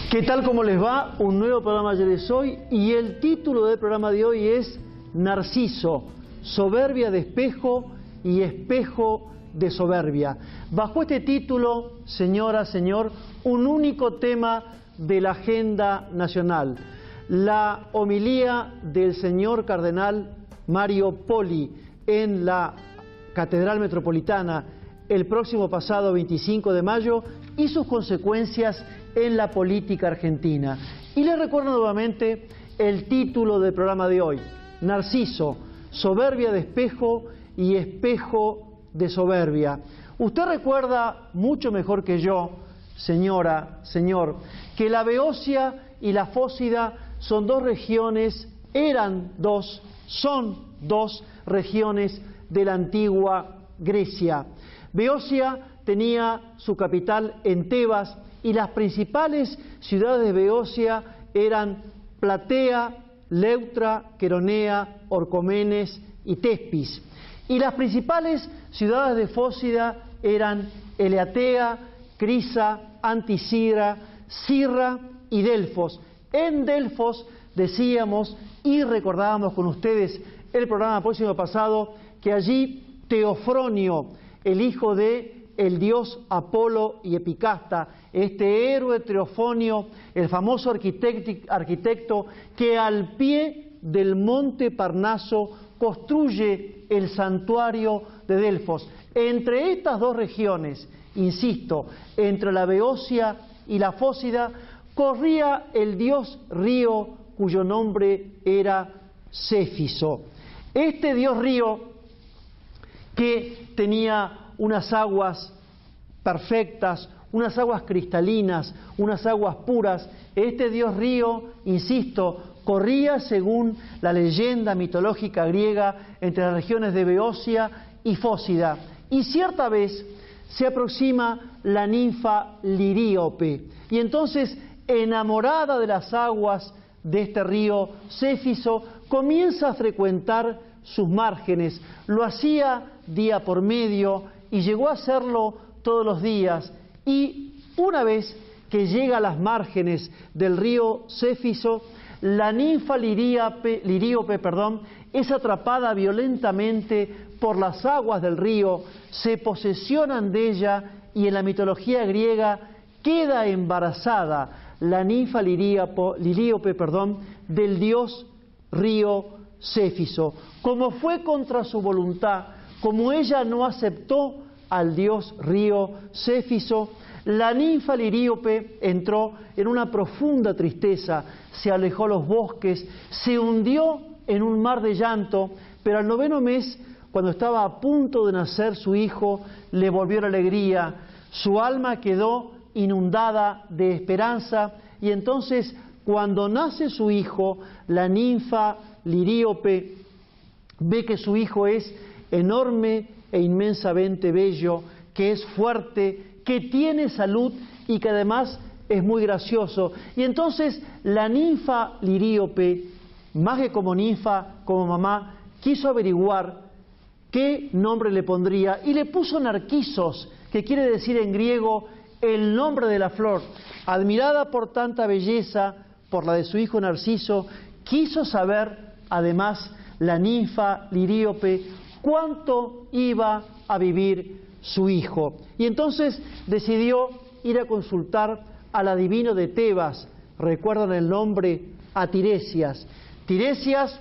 ¿Qué tal? ¿Cómo les va? Un nuevo programa Ayer es Hoy y el título del programa de hoy es Narciso, soberbia de espejo y espejo de soberbia. Bajo este título, señora, señor, un único tema de la agenda nacional, la homilía del señor cardenal Mario Poli en la Catedral Metropolitana el próximo pasado 25 de mayo y sus consecuencias en la política argentina. Y les recuerdo nuevamente el título del programa de hoy, Narciso, soberbia de espejo y espejo de soberbia. Usted recuerda mucho mejor que yo, señora, señor, que la Beocia y la Fócida son dos regiones, son dos regiones de la antigua Grecia. Beocia tenía su capital en Tebas y las principales ciudades de Beocia eran Platea, Leuctra, Queronea, Orcomenes y Tespis. Y las principales ciudades de Fócida eran Eleatea, Crisa, Anticidra, Cirra y Delfos. En Delfos decíamos y recordábamos con ustedes el programa próximo pasado que allí Teofronio, el hijo de el dios Apolo y Epicasta, este héroe Teofronio, el famoso arquitecto que al pie del monte Parnaso construye el santuario de Delfos. Entre estas dos regiones, insisto, entre la Beocia y la Fócida, corría el dios río cuyo nombre era Céfiso. Este dios río que tenía unas aguas perfectas, unas aguas cristalinas, unas aguas puras. Este dios río, insisto, corría según la leyenda mitológica griega entre las regiones de Beocia y Fócida. Y cierta vez se aproxima la ninfa Liríope. Y entonces, enamorada de las aguas de este río, Céfiso comienza a frecuentar sus márgenes. Lo hacía día por medio y llegó a hacerlo todos los días. Y una vez que llega a las márgenes del río Céfiso, la ninfa Liríope, es atrapada violentamente por las aguas del río, se posesionan de ella y en la mitología griega queda embarazada la ninfa Liríope, del dios río Céfiso. Como fue contra su voluntad, como ella no aceptó al dios río Céfiso, la ninfa Liríope entró en una profunda tristeza, se alejó a los bosques, se hundió en un mar de llanto, pero al 9º mes, cuando estaba a punto de nacer su hijo, le volvió la alegría, su alma quedó inundada de esperanza y entonces cuando nace su hijo, la ninfa Liríope ve que su hijo es enorme e inmensamente bello, que es fuerte, que tiene salud y que además es muy gracioso. Y entonces la ninfa Liríope, más que como ninfa, como mamá, quiso averiguar qué nombre le pondría y le puso Narquisos, que quiere decir en griego el nombre de la flor. Admirada por tanta belleza, por la de su hijo Narciso, quiso saber, además, la ninfa Liríope, cuánto iba a vivir su hijo. Y entonces decidió ir a consultar al adivino de Tebas, recuerdan el nombre, a Tiresias. Tiresias,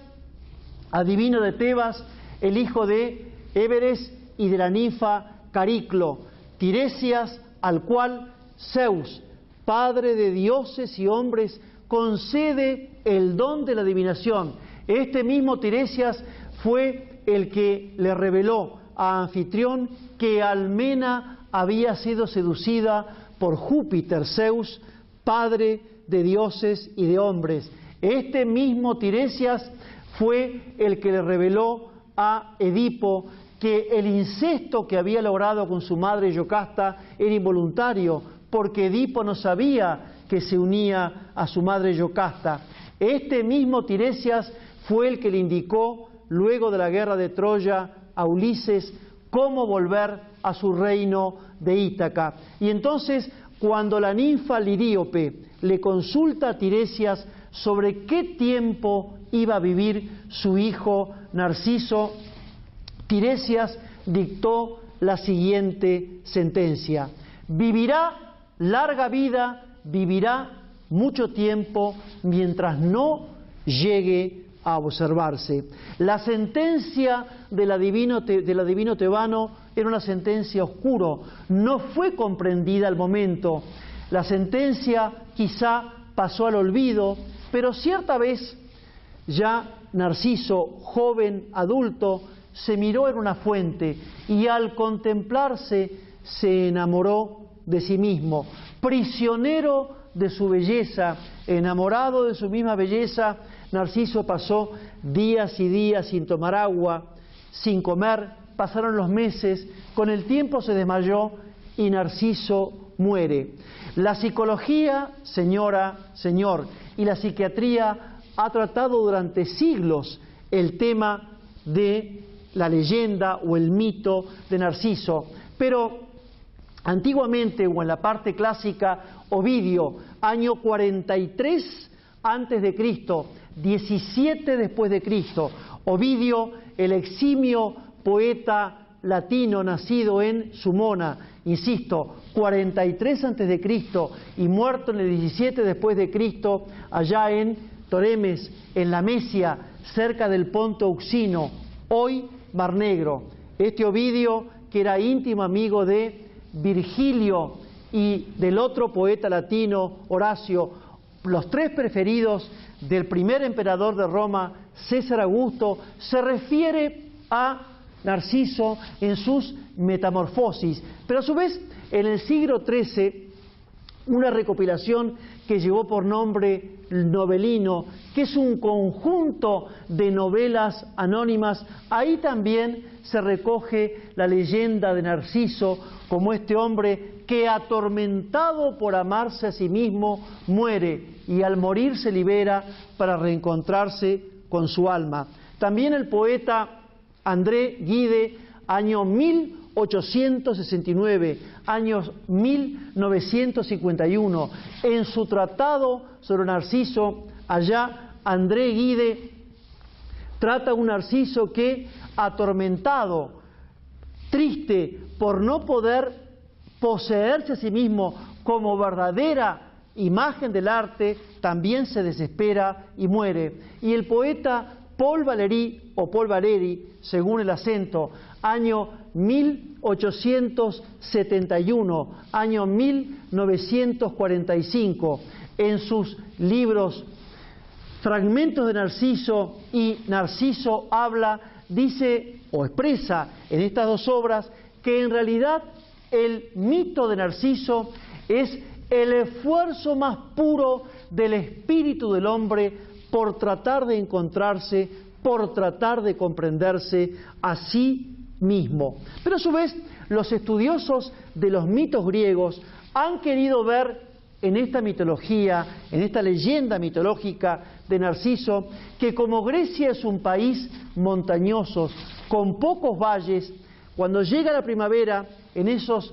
adivino de Tebas, el hijo de Éveres y de la ninfa Cariclo. Tiresias, al cual Zeus, padre de dioses y hombres, concede el don de la adivinación. Este mismo Tiresias fue el que le reveló a Anfitrión que Almena había sido seducida por Júpiter, Zeus, padre de dioses y de hombres. Este mismo Tiresias fue el que le reveló a Edipo que el incesto que había logrado con su madre Yocasta era involuntario, porque Edipo no sabía que se unía a su madre Yocasta. Este mismo Tiresias fue el que le indicó, luego de la guerra de Troya, a Ulises cómo volver a su reino de Ítaca. Y entonces, cuando la ninfa Liríope le consulta a Tiresias sobre qué tiempo iba a vivir su hijo Narciso, Tiresias dictó la siguiente sentencia: vivirá larga vida, vivirá mucho tiempo, mientras no llegue a observarse. La sentencia del adivino tebano era una sentencia oscura, no fue comprendida al momento. La sentencia quizá pasó al olvido, pero cierta vez ya Narciso, joven, adulto, se miró en una fuente y al contemplarse se enamoró de sí mismo. Prisionero de su belleza, enamorado de su misma belleza, Narciso pasó días y días sin tomar agua, sin comer, pasaron los meses, con el tiempo se desmayó y Narciso muere. La psicología, señor, y la psiquiatría ha tratado durante siglos el tema de la leyenda o el mito de Narciso, pero antiguamente, o en la parte clásica, Ovidio, año 43 antes de Cristo, 17 después de Cristo, Ovidio, el eximio poeta latino nacido en Sumona, insisto, 43 antes de Cristo y muerto en el 17 después de Cristo, allá en Toremes, en la Mesia, cerca del Ponto Euxino, hoy Mar Negro. Este Ovidio, que era íntimo amigo de Virgilio y del otro poeta latino, Horacio, los tres preferidos del primer emperador de Roma, César Augusto, se refiere a Narciso en sus Metamorfosis, pero a su vez en el siglo XIII una recopilación que llevó por nombre Novelino, que es un conjunto de novelas anónimas. Ahí también se recoge la leyenda de Narciso como este hombre que, atormentado por amarse a sí mismo, muere y al morir se libera para reencontrarse con su alma. También el poeta André Gide, año 1869, años 1951, en su tratado sobre Narciso, allá André Gide trata a un Narciso que, atormentado, triste por no poder poseerse a sí mismo como verdadera imagen del arte, también se desespera y muere. Y el poeta Paul Valéry, o Paul Valéry, según el acento, año 1871, año 1945, en sus libros Fragmentos de Narciso y Narciso habla, dice o expresa en estas dos obras que en realidad el mito de Narciso es el esfuerzo más puro del espíritu del hombre por tratar de encontrarse, por tratar de comprenderse a sí mismo. Pero a su vez, los estudiosos de los mitos griegos han querido ver en esta mitología, en esta leyenda mitológica de Narciso, que como Grecia es un país montañoso, con pocos valles, cuando llega la primavera, en esos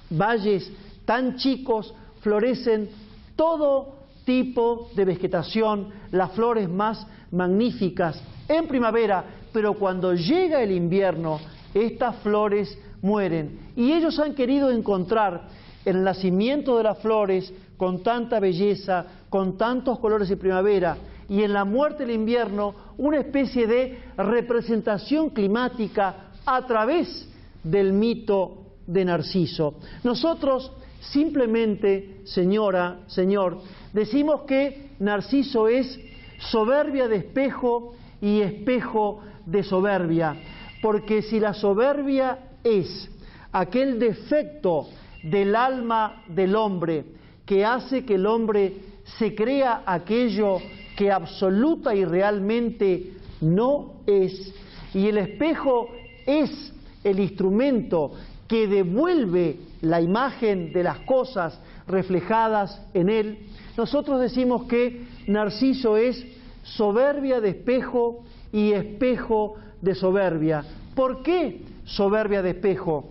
valles tan chicos florecen todo tipo de vegetación, las flores más magníficas en primavera, pero cuando llega el invierno, estas flores mueren. Y ellos han querido encontrar el nacimiento de las flores con tanta belleza, con tantos colores de primavera, y en la muerte del invierno una especie de representación climática a través del mito de Narciso. Nosotros simplemente, señor, decimos que Narciso es soberbia de espejo y espejo de soberbia, porque si la soberbia es aquel defecto del alma del hombre que hace que el hombre se crea aquello que absoluta y realmente no es, y el espejo es el instrumento que devuelve la imagen de las cosas reflejadas en él, nosotros decimos que Narciso es soberbia de espejo y espejo de soberbia. ¿Por qué soberbia de espejo?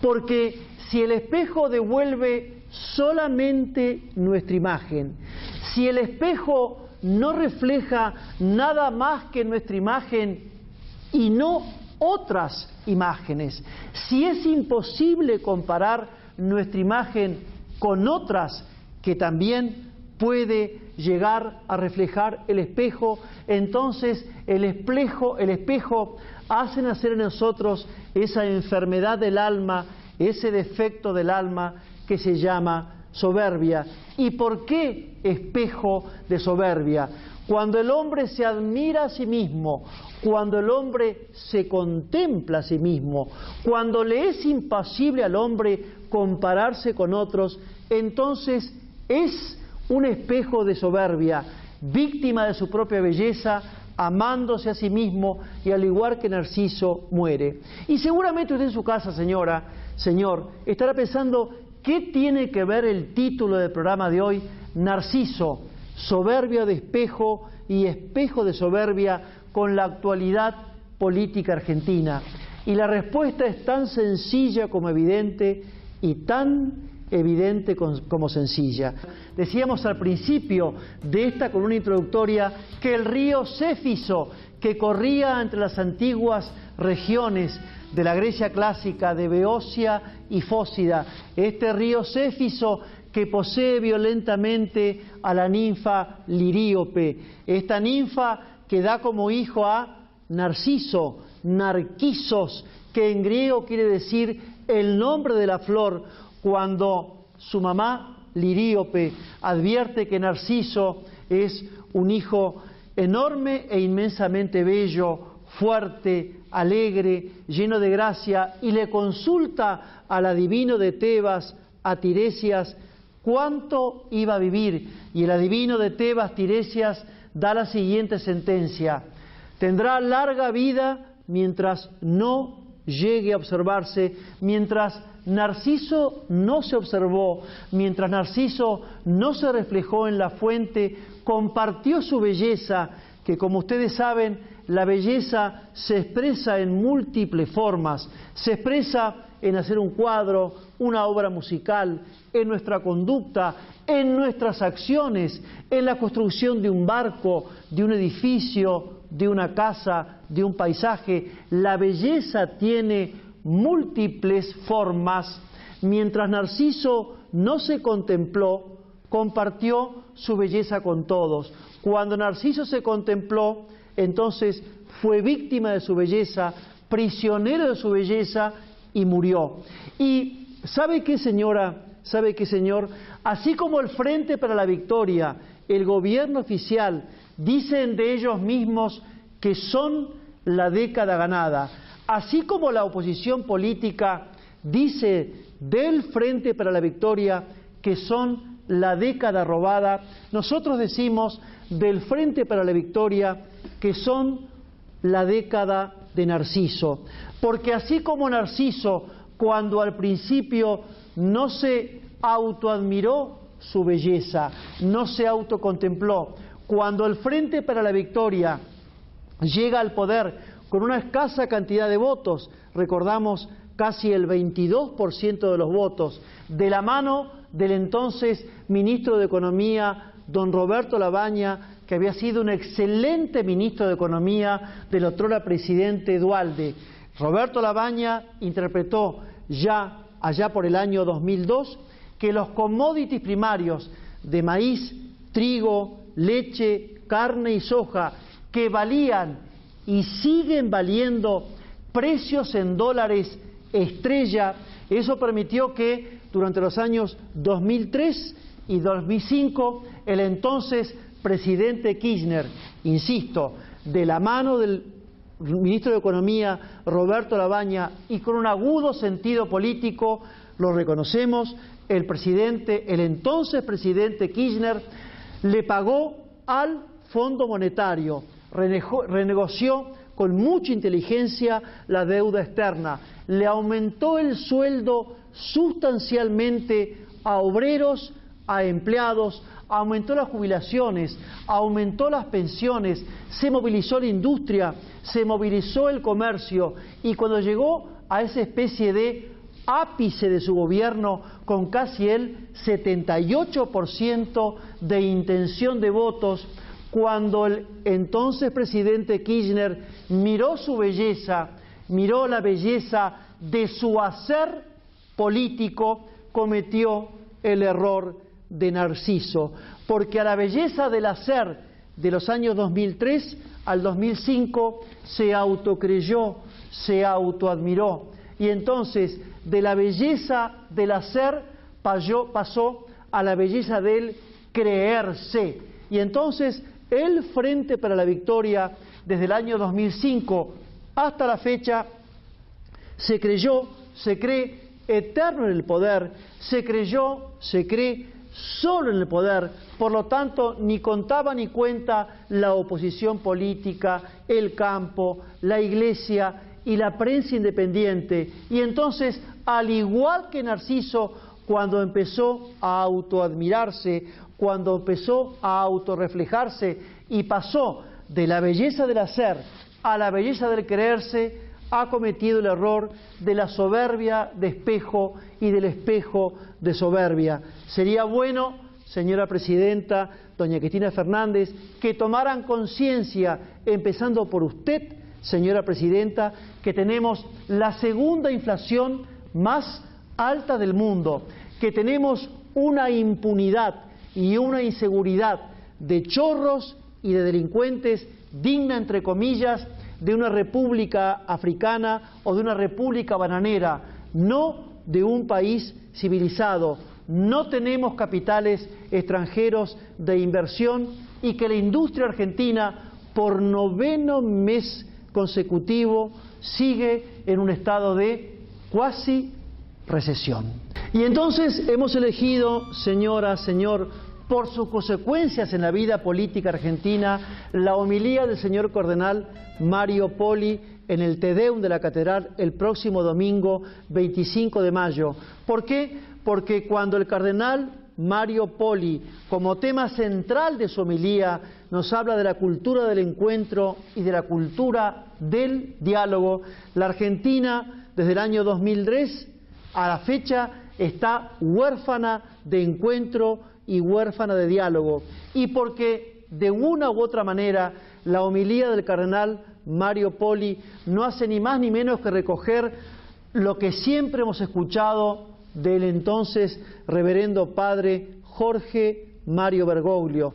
Porque si el espejo devuelve solamente nuestra imagen, si el espejo no refleja nada más que nuestra imagen y no otras imágenes, si es imposible comparar nuestra imagen con otras que también puede llegar a reflejar el espejo, entonces el espejo hace nacer en nosotros esa enfermedad del alma, ese defecto del alma que se llama soberbia. ¿Y por qué espejo de soberbia? Cuando el hombre se admira a sí mismo, cuando el hombre se contempla a sí mismo, cuando le es imposible al hombre compararse con otros, entonces es un espejo de soberbia, víctima de su propia belleza, amándose a sí mismo y al igual que Narciso muere. Y seguramente usted en su casa, señora, señor, estará pensando, ¿qué tiene que ver el título del programa de hoy? Narciso, soberbia de espejo y espejo de soberbia con la actualidad política argentina. Y la respuesta es tan sencilla como evidente y tan evidente como sencilla. Decíamos al principio de esta columna introductoria que el río Céfiso, que corría entre las antiguas regiones de la Grecia clásica de Beocia y Fócida, este río Céfiso que posee violentamente a la ninfa Liríope, esta ninfa que da como hijo a Narciso, Narquisos, que en griego quiere decir el nombre de la flor. Cuando su mamá Liríope advierte que Narciso es un hijo enorme e inmensamente bello, fuerte, alegre, lleno de gracia, y le consulta al adivino de Tebas, a Tiresias, cuánto iba a vivir, y el adivino de Tebas, Tiresias, da la siguiente sentencia: tendrá larga vida mientras no llegue a observarse, mientras Narciso no se observó, mientras Narciso no se reflejó en la fuente, compartió su belleza, que como ustedes saben, la belleza se expresa en múltiples formas, se expresa en hacer un cuadro, una obra musical, en nuestra conducta, en nuestras acciones, en la construcción de un barco, de un edificio, de una casa, de un paisaje. La belleza tiene múltiples formas. Mientras Narciso no se contempló, compartió su belleza con todos. Cuando Narciso se contempló, entonces fue víctima de su belleza, prisionero de su belleza y murió. Y ¿sabe qué, señora? ¿Sabe qué, señor? Así como el Frente para la Victoria, el gobierno oficial, dicen de ellos mismos que son la década ganada, así como la oposición política dice del Frente para la Victoria que son la década robada, nosotros decimos del Frente para la Victoria que son la década de Narciso. Porque así como Narciso, cuando al principio no se autoadmiró su belleza, no se autocontempló, cuando el Frente para la Victoria llega al poder con una escasa cantidad de votos, recordamos casi el 22% de los votos, de la mano del entonces ministro de Economía, don Roberto Labaña, que había sido un excelente ministro de Economía del otrora presidente Duhalde. Roberto Labaña interpretó ya allá por el año 2002 que los commodities primarios de maíz, trigo, leche, carne y soja, que valían y siguen valiendo precios en dólares estrella, eso permitió que durante los años 2003 y 2005 el entonces presidente Kirchner, insisto, de la mano del ministro de Economía Roberto Labaña y con un agudo sentido político, lo reconocemos, el entonces presidente Kirchner le pagó al Fondo Monetario, renegoció con mucha inteligencia la deuda externa, le aumentó el sueldo sustancialmente a obreros, a empleados, aumentó las jubilaciones, aumentó las pensiones, se movilizó la industria, se movilizó el comercio, y cuando llegó a esa especie de ápice de su gobierno, con casi el 78% de intención de votos, cuando el entonces presidente Kirchner miró su belleza, miró la belleza de su hacer político, cometió el error de Narciso, porque a la belleza del hacer de los años 2003 al 2005 se autocreyó, se autoadmiró, y entonces de la belleza del hacer pasó a la belleza del creerse, y entonces el Frente para la Victoria desde el año 2005 hasta la fecha se creyó, se cree eterno en el poder, se creyó, se cree solo en el poder, por lo tanto ni contaba ni cuenta la oposición política, el campo, la iglesia y la prensa independiente. Y entonces, al igual que Narciso, cuando empezó a autoadmirarse, cuando empezó a autorreflejarse y pasó de la belleza del hacer a la belleza del creerse, ha cometido el error de la soberbia de espejo y del espejo de soberbia. Sería bueno, señora presidenta, doña Cristina Fernández, que tomaran conciencia, empezando por usted, señora presidenta, que tenemos la segunda inflación más alta del mundo, que tenemos una impunidad y una inseguridad de chorros y de delincuentes digna, entre comillas, de una república africana o de una república bananera, no de un país civilizado. No tenemos capitales extranjeros de inversión y que la industria argentina, por 9º mes consecutivo, sigue en un estado de cuasi recesión. Y entonces hemos elegido, señora, señor, por sus consecuencias en la vida política argentina, la homilía del señor cardenal Mario Poli en el Te Deum de la Catedral el próximo domingo 25 de mayo. ¿Por qué? Porque cuando el cardenal Mario Poli, como tema central de su homilía, nos habla de la cultura del encuentro y de la cultura del diálogo, la Argentina desde el año 2003 a la fecha está huérfana de encuentro y huérfana de diálogo, y porque de una u otra manera la homilía del cardenal Mario Poli no hace ni más ni menos que recoger lo que siempre hemos escuchado del entonces reverendo padre Jorge Mario Bergoglio.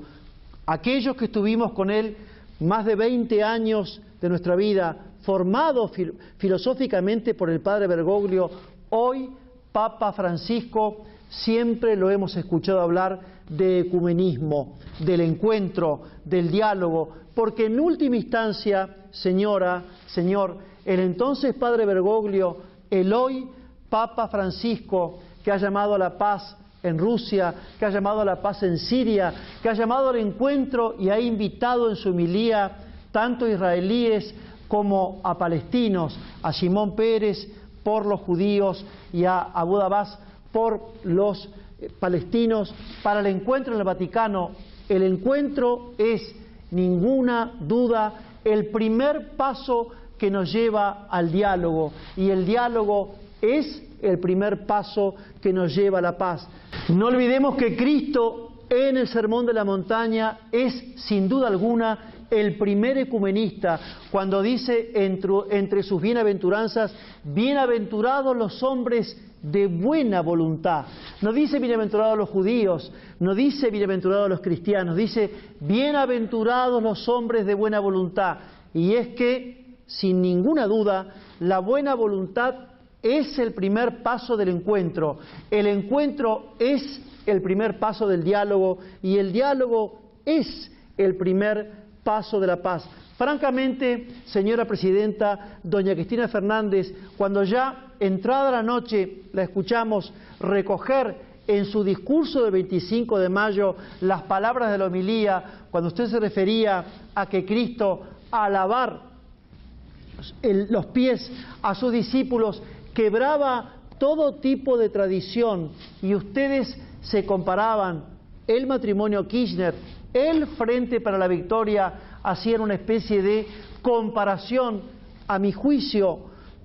Aquellos que estuvimos con él más de 20 años de nuestra vida, formados filosóficamente por el padre Bergoglio, hoy Papa Francisco, siempre lo hemos escuchado hablar de ecumenismo, del encuentro, del diálogo, porque en última instancia, señora, señor, el entonces padre Bergoglio, el hoy Papa Francisco, que ha llamado a la paz en Rusia, que ha llamado a la paz en Siria, que ha llamado al encuentro y ha invitado en su homilía tanto a israelíes como a palestinos, a Shimon Peres por los judíos y a Abu Abbas por los palestinos, para el encuentro en el Vaticano. El encuentro es, ninguna duda, el primer paso que nos lleva al diálogo, y el diálogo es el primer paso que nos lleva a la paz. No olvidemos que Cristo en el Sermón de la Montaña es, sin duda alguna, el primer ecumenista, cuando dice entre sus bienaventuranzas, bienaventurados los hombres de buena voluntad. No dice bienaventurados los judíos, no dice bienaventurados los cristianos, dice bienaventurados los hombres de buena voluntad. Y es que, sin ninguna duda, la buena voluntad es el primer paso del encuentro. El encuentro es el primer paso del diálogo y el diálogo es el primer paso de la paz. Francamente, señora presidenta, doña Cristina Fernández, cuando ya entrada la noche la escuchamos recoger en su discurso del 25 de mayo las palabras de la homilía, cuando usted se refería a que Cristo, al lavar los pies a sus discípulos, quebraba todo tipo de tradición, y ustedes se comparaban el matrimonio Kirchner, el Frente para la Victoria, hacían una especie de comparación, a mi juicio,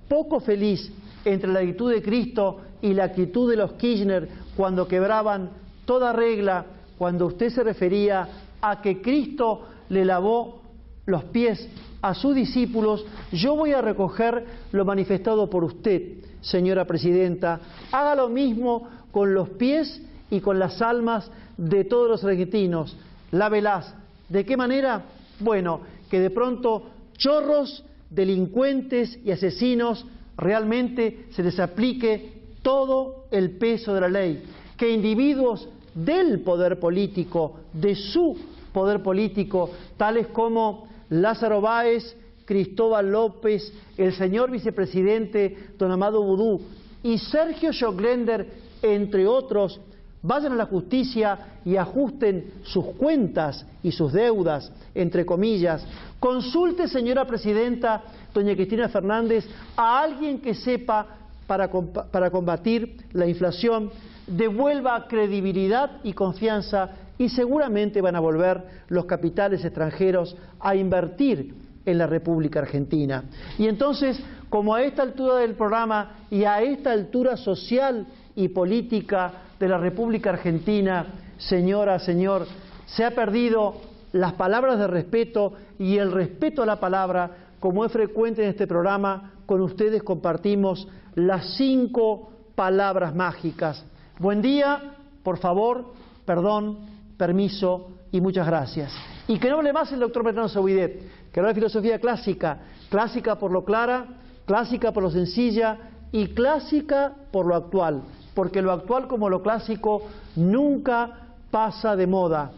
poco feliz, entre la actitud de Cristo y la actitud de los Kirchner cuando quebraban toda regla, cuando usted se refería a que Cristo le lavó los pies a sus discípulos, yo voy a recoger lo manifestado por usted, señora presidenta. Haga lo mismo con los pies y con las almas de todos los argentinos. Lávelas. ¿De qué manera? Bueno, que de pronto chorros, delincuentes y asesinos realmente se les aplique todo el peso de la ley. Que individuos del poder político, de su poder político, tales como Lázaro Báez, Cristóbal López, el señor vicepresidente Don Amado Vudú y Sergio Schocklender, entre otros, vayan a la justicia y ajusten sus cuentas y sus deudas, entre comillas. Consulte, señora presidenta, doña Cristina Fernández, a alguien que sepa para combatir la inflación, devuelva credibilidad y confianza y seguramente van a volver los capitales extranjeros a invertir en la República Argentina. Y entonces, como a esta altura del programa y a esta altura social y política de la República Argentina, señora, señor, se ha perdido las palabras de respeto y el respeto a la palabra, como es frecuente en este programa, con ustedes compartimos las 5 palabras mágicas. Buen día, por favor, perdón, permiso y muchas gracias. Y que no hable más el doctor Bertrand Sauidet, que habla de filosofía clásica, clásica por lo clara, clásica por lo sencilla y clásica por lo actual, porque lo actual como lo clásico nunca pasa de moda.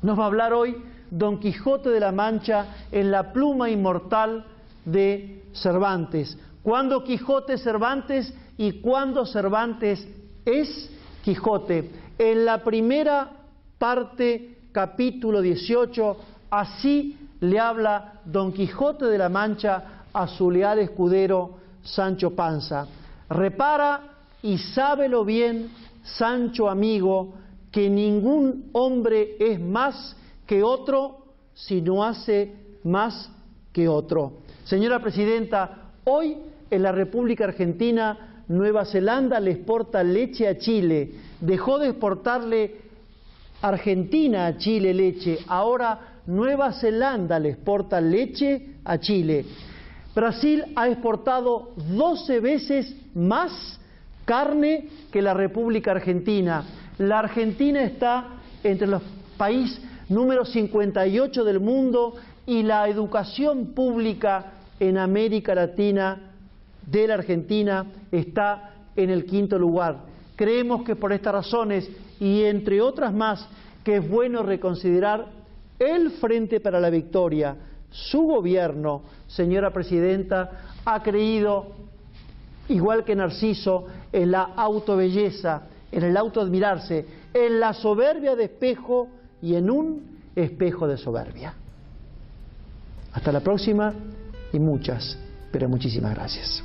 Nos va a hablar hoy Don Quijote de la Mancha en la pluma inmortal de Cervantes. ¿Cuándo Quijote es Cervantes y cuándo Cervantes es Quijote? En la primera parte, capítulo 18, así le habla Don Quijote de la Mancha a su leal escudero Sancho Panza. Repara y sábelo bien, Sancho amigo, que ningún hombre es más que otro si no hace más que otro. Señora presidenta, hoy en la República Argentina, Nueva Zelanda le exporta leche a Chile, dejó de exportarle Argentina a Chile leche, ahora Nueva Zelanda le exporta leche a Chile. Brasil ha exportado 12 veces más carne que la República Argentina. La Argentina está entre los países número 58 del mundo y la educación pública en América Latina de la Argentina está en el 5º lugar. Creemos que por estas razones y entre otras más que es bueno reconsiderar el Frente para la Victoria. Su gobierno, señora presidenta, ha creído, igual que Narciso, en la autobelleza, en el autoadmirarse, en la soberbia de espejo y en un espejo de soberbia. Hasta la próxima y muchas, pero muchísimas gracias.